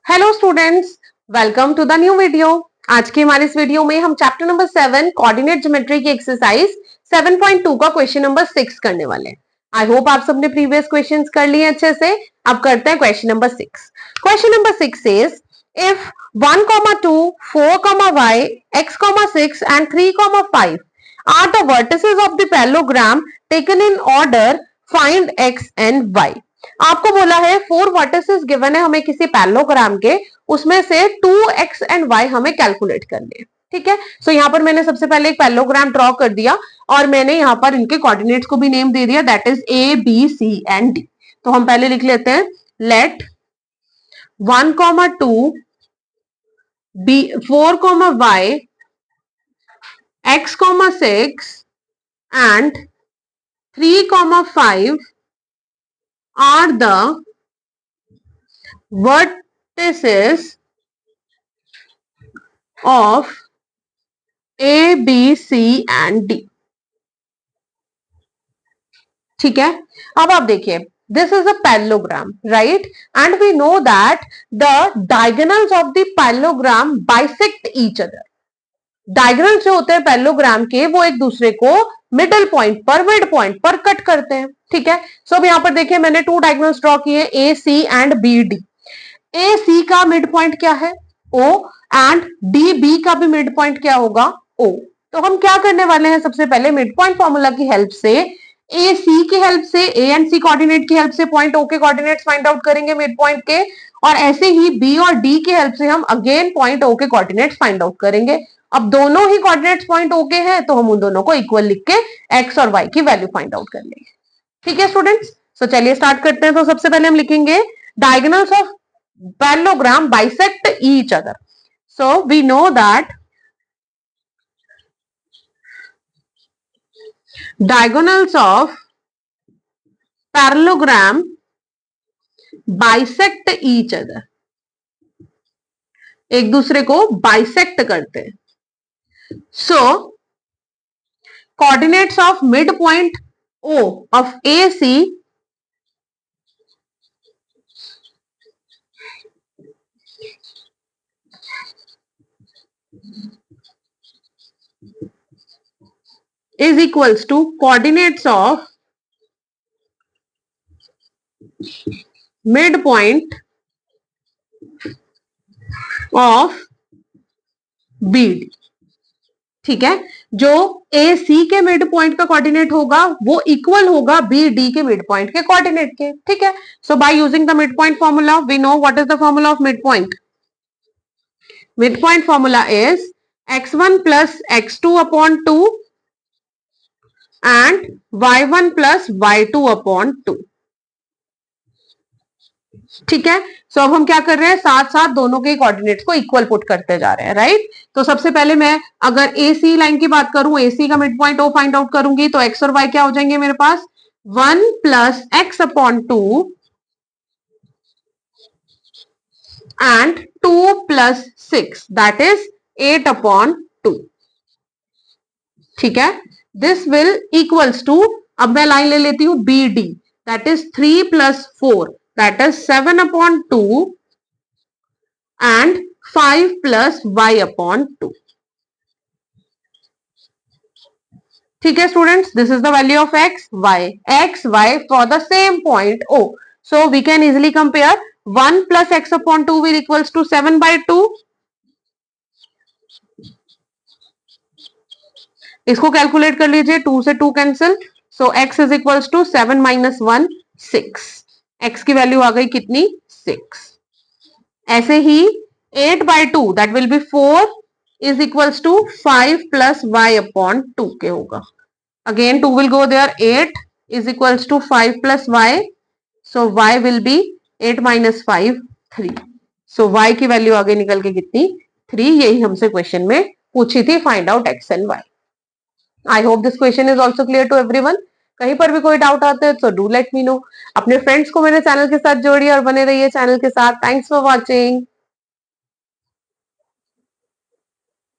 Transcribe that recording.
Hello students, welcome to the new video. आज की हमारे इस वीडियो में हम चैप्टर नंबर 7 कोऑर्डिनेट ज्योमेट्री की एक्सरसाइज 7.2 का क्वेश्चन नंबर 6 करने वाले हैं। आई होप आप सबने प्रीवियस क्वेश्चंस कर लिए अच्छे से। अब करते हैं question number 6। Question number 6 says if 1, 2, 4, y, x, 6 and 3, 5 are the vertices of the parallelogram taken in order, find x and y। आपको बोला है 4 वर्टिसेस गिवन है हमें किसी पैरेललोग्राम के, उसमें से 2x एंड y हमें कैलकुलेट करने हैं। ठीक है, सो यहाँ पर मैंने सबसे पहले एक पैरेललोग्राम ड्रॉ कर दिया और मैंने यहाँ पर इनके कोऑर्डिनेट्स को भी नेम दे दिया, that is A B C and D. तो हम पहले लिख लेते हैं let 1, 2 B 4, y, x, 6 and 3, 5 are the vertices of A, B, C and D। ठीक है, अब आप देखिए this is a parallelogram, right? And we know that the diagonals of the parallelogram bisect each other। Diagonal जो होते हैं parallelogram के वो एक दूसरे को मिड पॉइंट पर कट करते हैं। ठीक है, सो अब यहां पर देखिए मैंने 2 डायगोनल्स ड्रॉ किए, ए सी and B D. A C का मिड पॉइंट क्या है? ओ, एंड डी बी का भी मिड पॉइंट क्या होगा? ओ। तो हम क्या करने वाले हैं, सबसे पहले मिड पॉइंट फॉर्मूला की हेल्प से, ए सी की हेल्प से, ए एंड सी कोऑर्डिनेट की हेल्प से पॉइंट ओ के कोऑर्डिनेट्स फाइंड आउट करेंगे मिड पॉइंट के, और ऐसे ही बी और डी की हेल्प से हम अगेन पॉइंट ओ के कोऑर्डिनेट्स फाइंड आउट करेंगे। अब दोनों ही कोऑर्डिनेट्स पॉइंट ओ के हैं तो हम उन दोनों को इक्वल लिख के एक्स और वाई की वैल्यू फाइंड आउट कर लेंगे। ठीक है स्टूडेंट्स, सो चलिए स्टार्ट करते हैं। तो सबसे पहले हम लिखेंगे diagonals of parallelogram bisect each other। So we know that diagonals of parallelogram bisect each other, एक दूसरे को बाइसेक्ट करते हैं। So coordinates of midpoint O of AC is equals to coordinates of midpoint of BD। ठीक है, जो ए सी के mid point का कोऑर्डिनेट होगा वो इक्वल होगा बी डी के मिड पॉइंट के कोऑर्डिनेट के। ठीक है, so by using the mid point formula we know what is the formula of mid point. Mid point formula is x1 plus x2 upon 2 and y1 plus y2 upon 2। ठीक है, सो अब हम क्या कर रहे हैं, साथ साथ दोनों के कोऑर्डिनेट्स को इक्वल पुट करते जा रहे हैं, राइट। तो सबसे पहले मैं अगर ए सी लाइन की बात करूं, ए सी का mid point O find out करूंगी तो एक्स और वाई क्या हो जाएंगे मेरे पास, 1 plus X upon 2 and 2 plus 6 that is 8 upon 2। ठीक है, दिस विल इक्वल्स टू, अब मैं लाइन ले लेती हूं B D, that is 3 plus 4 that is 7 upon 2 and 5 plus y upon 2। ठीक है students, this is the value of x y for the same point O। So we can easily compare 1 plus x upon 2 will equals to 7 by 2। इसको calculate कर लीजिए, 2 से 2 cancel, so x is equals to 7 minus 1 6। x की value आ गई कितनी, 6। ऐसे ही 8 by 2 that will be 4 is equals to 5 plus y upon 2 के होगा। Again 2 will go there, 8 is equals to 5 plus y, so y will be 8 minus 5 3। So y की value आगे निकल के कितनी, 3। यही हमसे क्वेश्चन में पूछी थी, find out x and y। I hope this question is also clear to everyone. कहीं पर भी कोई डाउट आता है तो डू लेट मी नो। अपने फ्रेंड्स को मेरे चैनल के साथ जोड़िए और बने रहिए चैनल के साथ। Thanks for watching.